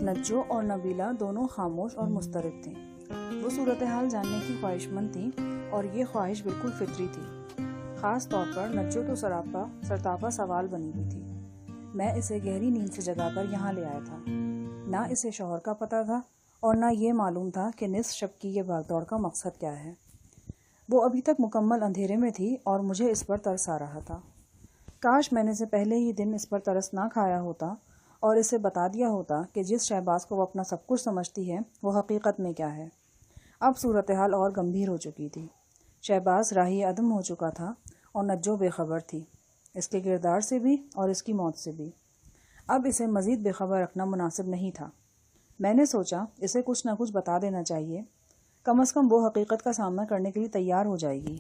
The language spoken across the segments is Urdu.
نجو اور نبیلہ دونوں خاموش اور مضطرب تھیں۔ وہ صورتحال جاننے کی خواہشمند تھیں اور یہ خواہش بالکل فطری تھی۔ خاص طور پر نجو تو سرتاپا سوال بنی ہوئی تھی۔ میں اسے گہری نیند سے جگا کر یہاں لے آیا تھا۔ نہ اسے شوہر کا پتہ تھا اور نہ یہ معلوم تھا کہ نصف شب کی یہ بھاگ دوڑ کا مقصد کیا ہے۔ وہ ابھی تک مکمل اندھیرے میں تھی اور مجھے اس پر ترس آ رہا تھا۔ کاش میں نے سے پہلے ہی دن اس پر ترس نہ کھایا ہوتا اور اسے بتا دیا ہوتا کہ جس شہباز کو وہ اپنا سب کچھ سمجھتی ہے وہ حقیقت میں کیا ہے۔ اب صورتحال اور گمبھیر ہو چکی تھی۔ شہباز راہی عدم ہو چکا تھا اور نجو بے خبر تھی، اس کے کردار سے بھی اور اس کی موت سے بھی۔ اب اسے مزید بے خبر رکھنا مناسب نہیں تھا۔ میں نے سوچا اسے کچھ نہ کچھ بتا دینا چاہیے، کم از کم وہ حقیقت کا سامنا کرنے کے لیے تیار ہو جائے گی۔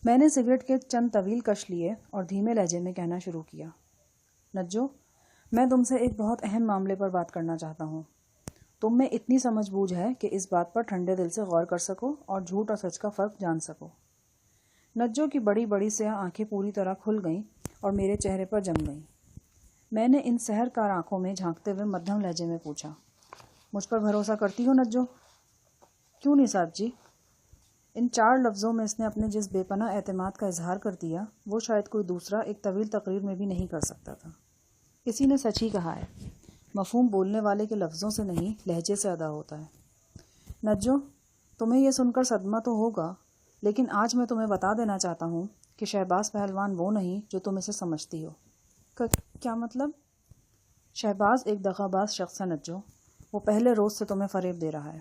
میں نے سگریٹ کے چند طویل کش لیے اور دھیمے لہجے میں کہنا شروع کیا، نجو، میں تم سے ایک بہت اہم معاملے پر بات کرنا چاہتا ہوں۔ تم میں اتنی سمجھ بوجھ ہے کہ اس بات پر ٹھنڈے دل سے غور کر سکو اور جھوٹ اور سچ کا فرق جان سکو۔ نجو کی بڑی بڑی سیاہ آنکھیں پوری طرح کھل گئیں اور میرے چہرے پر جم گئیں۔ میں نے ان سحر کار آنکھوں میں جھانکتے ہوئے مدھم لہجے میں پوچھا، مجھ پر بھروسہ کرتی ہو نجو؟ کیوں نہیں صاحب جی؟ ان 4 لفظوں میں اس نے اپنے جس بے پناہ اعتماد کا اظہار کر دیا وہ شاید کوئی دوسرا ایک طویل تقریر میں بھی نہیں کر سکتا تھا۔ کسی نے سچ ہی کہا ہے، مفہوم بولنے والے کے لفظوں سے نہیں لہجے سے ادا ہوتا ہے۔ نجو، تمہیں یہ سن کر صدمہ تو ہوگا، لیکن آج میں تمہیں بتا دینا چاہتا ہوں کہ شہباز پہلوان وہ نہیں جو تم اسے سمجھتی ہو۔ کیا مطلب؟ شہباز ایک دغا باز شخص ہے نجو، وہ پہلے روز سے تمہیں فریب دے رہا ہے۔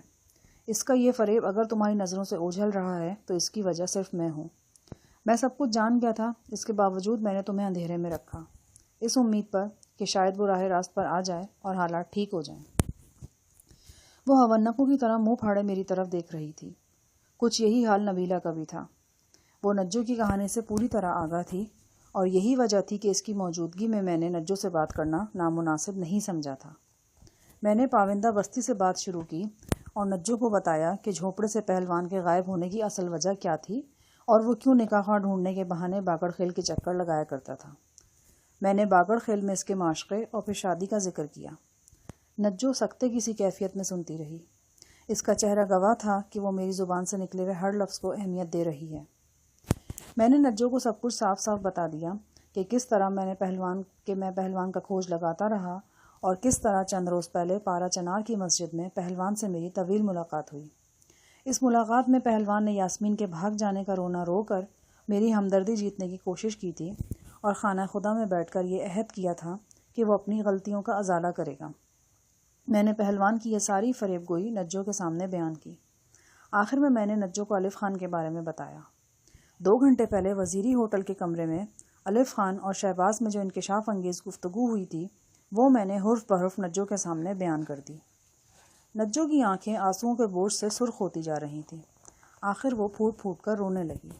اس کا یہ فریب اگر تمہاری نظروں سے اوجھل رہا ہے تو اس کی وجہ صرف میں ہوں۔ میں سب کچھ جان گیا تھا، اس کے باوجود میں نے تمہیں اندھیرے میں رکھا، اس امید پر کہ شاید وہ راہ راست پر آ جائے اور حالات ٹھیک ہو جائیں۔ وہ ہونکوں کی طرح منہ پھاڑے میری طرف دیکھ رہی تھی۔ کچھ یہی حال نبیلہ کا بھی تھا۔ وہ نجو کی کہانی سے پوری طرح آگاہ تھی اور یہی وجہ تھی کہ اس کی موجودگی میں نے نجو سے بات کرنا نامناسب نہیں سمجھا تھا۔ میں نے پاوندہ بستی سے بات شروع کی اور نجو کو بتایا کہ جھوپڑے سے پہلوان کے غائب ہونے کی اصل وجہ کیا تھی اور وہ کیوں نکاح خواہ ڈھونڈنے کے بہانے باگڑ خیل کے چکر لگایا کرتا تھا۔ میں نے باگڑ خیل میں اس کے معاشقے اور پھر شادی کا ذکر کیا۔ نجو سکتے کسی کیفیت میں سنتی رہی۔ اس کا چہرہ گواہ تھا کہ وہ میری زبان سے نکلے ہوئے ہر لفظ کو اہمیت دے رہی ہے۔ میں نے نجو کو سب کچھ صاف صاف بتا دیا کہ کس طرح میں پہلوان کا کھوج لگاتا رہا اور کس طرح چند روز پہلے پارا چنار کی مسجد میں پہلوان سے میری طویل ملاقات ہوئی۔ اس ملاقات میں پہلوان نے یاسمین کے بھاگ جانے کا رونا رو کر میری ہمدردی جیتنے کی کوشش کی تھی اور خانہ خدا میں بیٹھ کر یہ عہد کیا تھا کہ وہ اپنی غلطیوں کا ازالہ کرے گا۔ میں نے پہلوان کی یہ ساری فریب گوئی نجو کے سامنے بیان کی۔ آخر میں نے نجو کو الف خان کے بارے میں بتایا۔ 2 گھنٹے پہلے وزیری ہوٹل کے کمرے میں الف خان اور شہباز میں جو انکشاف انگیز گفتگو ہوئی تھی وہ میں نے حرف بحرف نجو کے سامنے بیان کر دی۔ نجو کی آنکھیں آنسوؤں کے بوجھ سے سرخ ہوتی جا رہی تھیں۔ آخر وہ پھوٹ پھوٹ کر رونے لگی۔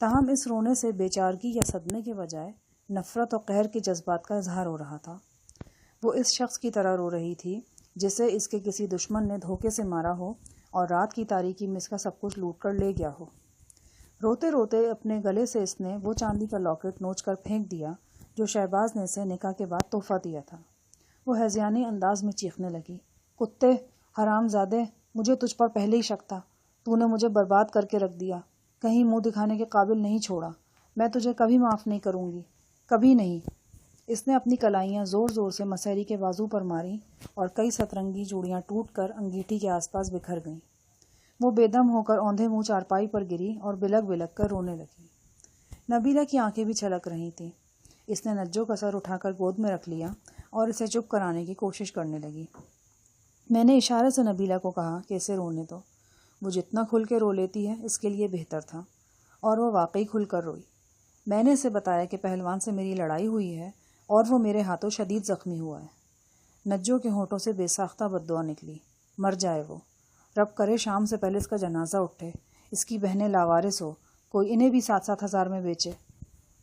تاہم اس رونے سے بے چارگی یا صدمے کے بجائے نفرت اور قہر کے جذبات کا اظہار ہو رہا تھا۔ وہ اس شخص کی طرح رو رہی تھی جسے اس کے کسی دشمن نے دھوکے سے مارا ہو اور رات کی تاریکی میں اس کا سب کچھ لوٹ کر لے گیا ہو۔ روتے روتے اپنے گلے سے اس نے وہ چاندی کا لاکٹ نوچ کر پھینک دیا جو شہباز نے اسے نکاح کے بعد تحفہ دیا تھا۔ وہ ہذیانی انداز میں چیخنے لگی، کتے، حرام زادے، مجھے تجھ پر پہلے ہی شک تھا، تو نے مجھے برباد کر کے رکھ دیا، کہیں منہ دکھانے کے قابل نہیں چھوڑا، میں تجھے کبھی معاف نہیں کروں گی، کبھی نہیں۔ اس نے اپنی کلائیاں زور زور سے مسحری کے بازو پر ماری اور کئی سترنگی چوڑیاں ٹوٹ کر انگیٹھی کے آس پاس بکھر گئیں۔ وہ بے دم ہو کر اوندھے منہ چارپائی پر گری اور بلک بلک کر رونے لگی۔ نبیلہ کی آنکھیں بھی چھلک رہی تھیں۔ اس نے نجو کا سر اٹھا کر گود میں رکھ لیا اور اسے چپ کرانے کی کوشش کرنے لگی۔ میں نے اشارے سے نبیلہ کو کہا کہ اسے رونے دو، وہ جتنا کھل کے رو لیتی ہے اس کے لیے بہتر تھا، اور وہ واقعی کھل کر روئی۔ میں نے اسے بتایا کہ پہلوان سے میری لڑائی ہوئی ہے اور وہ میرے ہاتھوں شدید زخمی ہوا ہے۔ نجو کے ہونٹوں سے بے ساختہ بددعا نکلی، مر جائے وہ، رب کرے شام سے پہلے اس کا جنازہ اٹھے، اس کی بہنیں لاوارث ہو، کوئی انہیں بھی 7-7 ہزار میں بیچے۔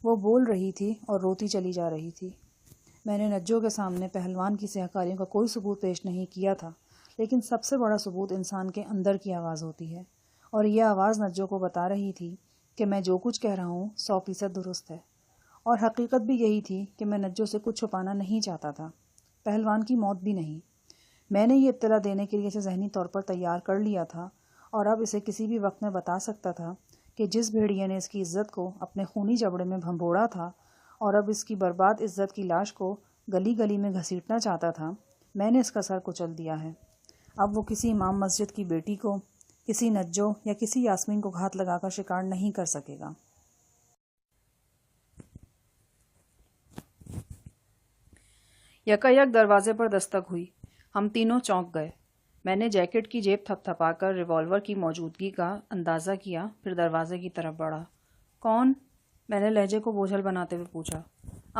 وہ بول رہی تھی اور روتی چلی جا رہی تھی۔ میں نے نجو کے سامنے پہلوان کی سیاہکاریوں کا کوئی ثبوت پیش نہیں کیا تھا، لیکن سب سے بڑا ثبوت انسان کے اندر کی آواز ہوتی ہے، اور یہ آواز نجو کو بتا رہی تھی کہ میں جو کچھ کہہ رہا ہوں 100% درست ہے، اور حقیقت بھی یہی تھی کہ میں نجو سے کچھ چھپانا نہیں چاہتا تھا، پہلوان کی موت بھی نہیں۔ میں نے یہ اطلاع دینے کے لیے اسے ذہنی طور پر تیار کر لیا تھا اور اب اسے کسی بھی وقت میں بتا سکتا تھا کہ جس بھیڑیے نے اس کی عزت کو اپنے خونی جبڑے میں بھنبوڑا تھا اور اب اس کی برباد عزت کی لاش کو گلی گلی میں گھسیٹنا چاہتا تھا، میں نے اس کا سر کچل دیا ہے۔ اب وہ کسی امام مسجد کی بیٹی کو، کسی نجو یا کسی یاسمین کو گھات لگا کر شکار نہیں کر سکے گا۔ یکایک دروازے پر دستک ہوئی۔ ہم تینوں چونک گئے۔ میں نے جیکٹ کی جیب تھپ تھپا کر ریوالور کی موجودگی کا اندازہ کیا، پھر دروازے کی طرف بڑھا۔ کون؟ میں نے لہجے کو بوجھل بناتے ہوئے پوچھا۔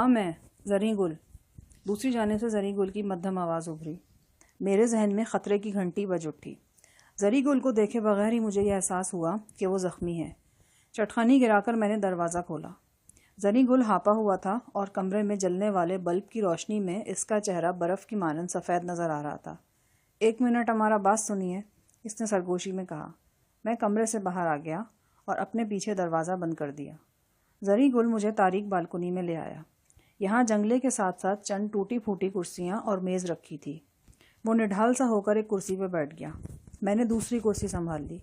میں زریں گل۔ دوسری جانب سے زریں گل کی مدھم آواز ابھری۔ میرے ذہن میں خطرے کی گھنٹی بج اٹھی۔ زریں گل کو دیکھے بغیر ہی مجھے یہ احساس ہوا کہ وہ زخمی ہے۔ چٹخانی گرا کر میں نے دروازہ کھولا۔ زریں گل ہاپا ہوا تھا اور کمرے میں جلنے والے بلب کی روشنی میں اس کا چہرہ برف کی مانند سفید نظر آ رہا تھا۔ 1 منٹ ہمارا بات سنیے، اس نے سرگوشی میں کہا۔ میں کمرے سے باہر آ گیا اور اپنے پیچھے دروازہ بند کر دیا۔ زریں گل مجھے تاریک بالکنی میں لے آیا۔ یہاں جنگلے کے ساتھ ساتھ چند ٹوٹی پھوٹی کرسیاں اور میز رکھی تھی۔ وہ نڈھال سا ہو کر ایک کرسی پہ بیٹھ گیا۔ میں نے دوسری کرسی سنبھال لی۔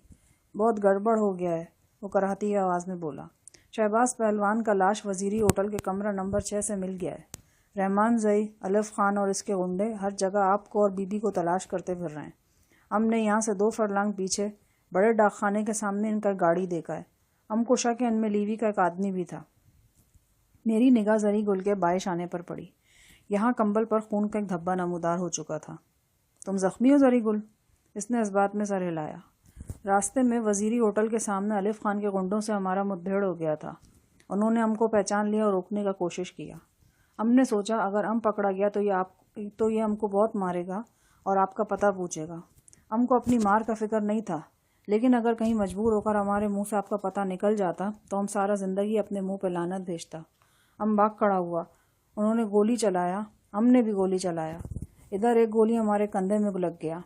بہت گڑبڑ ہو گیا ہے، وہ کراہتی ہوئی آواز میں بولا۔ شہباز پہلوان کا لاش وزیری ہوٹل کے کمرہ نمبر 6 سے مل گیا ہے۔ رحمان زئی، الف خان اور اس کے غنڈے ہر جگہ آپ کو اور بی بی کو تلاش کرتے پھر رہے ہیں۔ ہم نے یہاں سے 2 فرلانگ پیچھے بڑے ڈاک خانے کے سامنے ان کا گاڑی دیکھا ہے۔ ہم کو شک ہے ان میں لیوی کا ایک آدمی بھی تھا۔ میری نگاہ زریں گل کے بائیں شانے پر پڑی۔ یہاں کمبل پر خون کا ایک دھبا نمودار ہو چکا تھا۔ تم زخمی ہو زریں گل؟ اس نے اس بات میں سر ہلایا۔ راستے میں وزیری ہوٹل کے سامنے الف خان کے غنڈوں سے ہمارا مدبھیڑ ہو گیا تھا۔ انہوں نے ہم کو پہچان لیا اور روکنے کا کوشش کیا۔ ہم نے سوچا اگر ہم پکڑا گیا تو یہ ہم کو بہت مارے گا اور آپ کا پتہ پوچھے گا۔ ہم کو اپنی مار کا فکر نہیں تھا، لیکن اگر کہیں مجبور ہو کر ہمارے منہ سے آپ کا پتہ نکل جاتا تو ہم سارا زندگی اپنے منہ پہ لعنت بھیجتا۔ ہم بھاگ کھڑا ہوا۔ انہوں نے گولی چلایا، ہم نے بھی گولی چلایا۔ ادھر ایک گولی ہمارے کندھے میں لگ گیا۔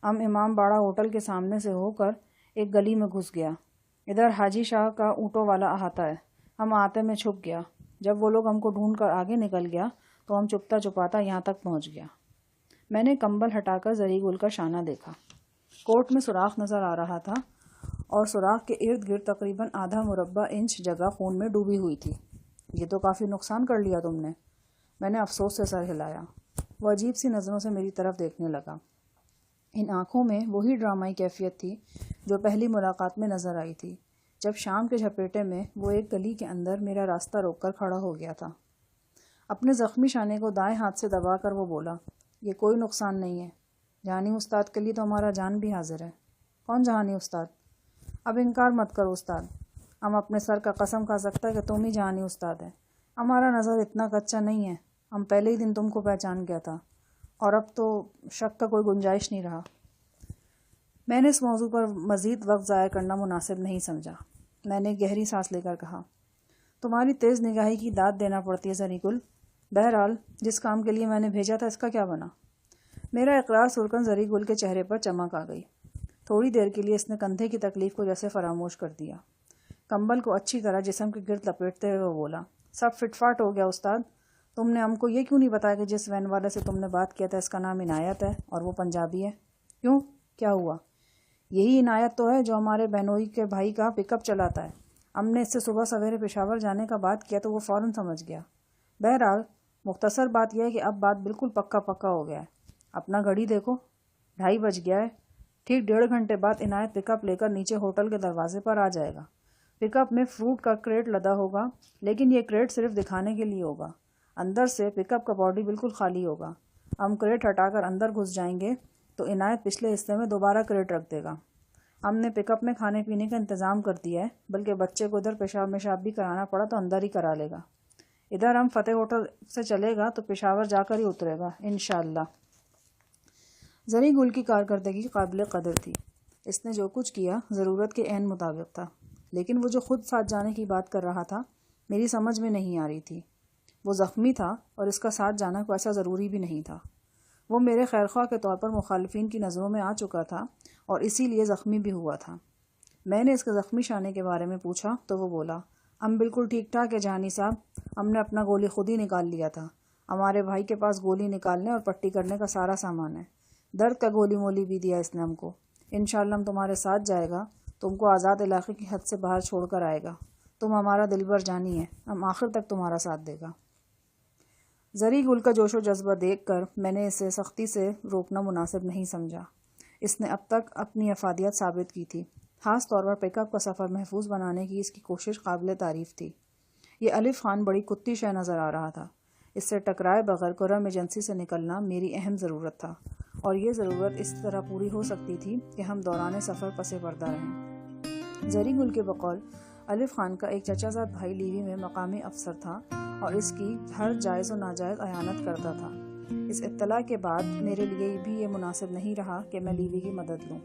ہم امام باڑہ ہوٹل کے سامنے سے ہو کر ایک گلی میں گھس گیا۔ ادھر حاجی شاہ کا اونٹوں والا احاطہ ہے۔ ہم احاطے میں چھپ گیا۔ جب وہ لوگ ہم کو ڈھونڈ کر آگے نکل گیا تو ہم چپتا چپاتا یہاں تک پہنچ گیا۔ میں نے کمبل ہٹا کر زریں گل کا شانہ دیکھا۔ کوٹ میں سوراخ نظر آ رہا تھا اور سوراخ کے ارد گرد تقریباً آدھا مربع انچ جگہ خون میں ڈوبی ہوئی تھی۔ یہ تو کافی نقصان کر لیا تم نے۔ میں نے افسوس سے سر ہلایا۔ وہ عجیب سی نظروں سے میری طرف دیکھنے لگا۔ ان آنکھوں میں وہی ڈرامائی کیفیت تھی جو پہلی ملاقات میں نظر آئی تھی، جب شام کے جھپیٹے میں وہ ایک گلی کے اندر میرا راستہ روک کر کھڑا ہو گیا تھا۔ اپنے زخمی شانے کو دائیں ہاتھ سے دبا کر وہ بولا، یہ کوئی نقصان نہیں ہے۔ جہانی استاد کے لیے تو ہمارا جان بھی حاضر ہے۔ کون جہانی استاد؟ اب انکار مت کرو استاد، ہم اپنے سر کا قسم کھا سکتا ہے کہ تم ہی جہانی استاد ہے۔ ہمارا نظر اتنا کچا نہیں ہے، ہم پہلے ہی دن تم کو پہچان گیا تھا اور اب تو شک کا کوئی گنجائش نہیں رہا۔ میں نے اس موضوع پر مزید وقت ضائع کرنا مناسب نہیں سمجھا۔ میں نے گہری سانس لے کر کہا، تمہاری تیز نگاہی کی داد دینا پڑتی ہے زریں گل۔ بہرحال جس کام کے لیے میں نے بھیجا تھا اس کا کیا بنا؟ میرا اقرار سرکن زریں گل کے چہرے پر چمک آ گئی۔ تھوڑی دیر کے لیے اس نے کندھے کی تکلیف کو جیسے فراموش کر دیا۔ کمبل کو اچھی طرح جسم کے گرد لپیٹتے ہوئے وہ بولا، سب فٹ فاٹ ہو گیا استاد۔ تم نے ہم کو یہ کیوں نہیں بتایا کہ جس وین والے سے تم نے بات کیا تھا اس کا نام عنایت ہے اور وہ پنجابی ہے؟ کیوں؟ کیا ہوا؟ یہی عنایت تو ہے جو ہمارے بہنوئی کے بھائی کا پک اپ چلاتا ہے۔ ہم نے اس سے صبح سویرے پشاور جانے کا بات کیا تو وہ فوراً سمجھ گیا۔ بہرحال مختصر بات یہ ہے کہ اب بات بالکل پکا ہو گیا ہے۔ اپنا گھڑی دیکھو، 2:30 بج گیا ہے۔ ٹھیک 1.5 گھنٹے بعد عنایت پک اپ لے کر نیچے ہوٹل کے دروازے پر آ جائے گا۔ پک اپ میں فروٹ کا کریٹ لدا ہوگا، لیکن یہ کریٹ صرف دکھانے کے لیے ہوگا۔ اندر سے پک اپ کا باڈی بالکل خالی ہوگا۔ ہم کریٹ ہٹا کر اندر گھس جائیں گے تو عنایت پچھلے حصے میں دوبارہ کریٹ رکھ دے گا۔ ہم نے پک اپ میں کھانے پینے کا انتظام کر دیا ہے، بلکہ بچے کو ادھر پیشاب میشاب بھی کرانا پڑا تو اندر ہی کرا لے گا۔ ادھر ہم فتح ہوٹل سے چلے گا تو پشاور جا کر ہی اترے گا انشاءاللہ۔ زریں گل کی کارکردگی قابل قدر تھی۔ اس نے جو کچھ کیا ضرورت کے عین مطابق تھا، لیکن وہ جو خود ساتھ جانے کی بات کر رہا تھا میری سمجھ میں نہیں آ رہی تھی۔ وہ زخمی تھا اور اس کا ساتھ جانا کوئی ایسا ضروری بھی نہیں تھا۔ وہ میرے خیرخواہ کے طور پر مخالفین کی نظروں میں آ چکا تھا اور اسی لیے زخمی بھی ہوا تھا۔ میں نے اس کے زخمی شانے کے بارے میں پوچھا تو وہ بولا، ہم بالکل ٹھیک ٹھاک ہے جہانی صاحب، ہم نے اپنا گولی خود ہی نکال لیا تھا، ہمارے بھائی کے پاس گولی نکالنے اور پٹی کرنے کا سارا سامان ہے، درد کا گولی مولی بھی دیا اس نے ہم کو۔ انشاءاللہ ہم تمہارے ساتھ جائے گا، تم کو آزاد علاقے کی حد سے باہر چھوڑ کر آئے گا۔ تم ہمارا دلبر جانی ہے، ہم آخر تک تمہارا ساتھ دے گا۔ زری گل کا جوش و جذبہ دیکھ کر میں نے اسے سختی سے روکنا مناسب نہیں سمجھا۔ اس نے اب تک اپنی افادیت ثابت کی تھی، خاص طور پر پک اپ کا سفر محفوظ بنانے کی اس کی کوشش قابل تعریف تھی۔ یہ الف خان بڑی کتی شے نظر آ رہا تھا۔ اس سے ٹکرائے بغیر قرم ایجنسی سے نکلنا میری اہم ضرورت تھا، اور یہ ضرورت اس طرح پوری ہو سکتی تھی کہ ہم دوران سفر پس پردہ رہیں۔ زری گل کے بقول الف خان کا ایک چچا زاد بھائی لیوی میں مقامی افسر تھا اور اس کی ہر جائز و ناجائز اعانت کرتا تھا۔ اس اطلاع کے بعد میرے لیے بھی یہ مناسب نہیں رہا کہ میں لیوی کی مدد لوں۔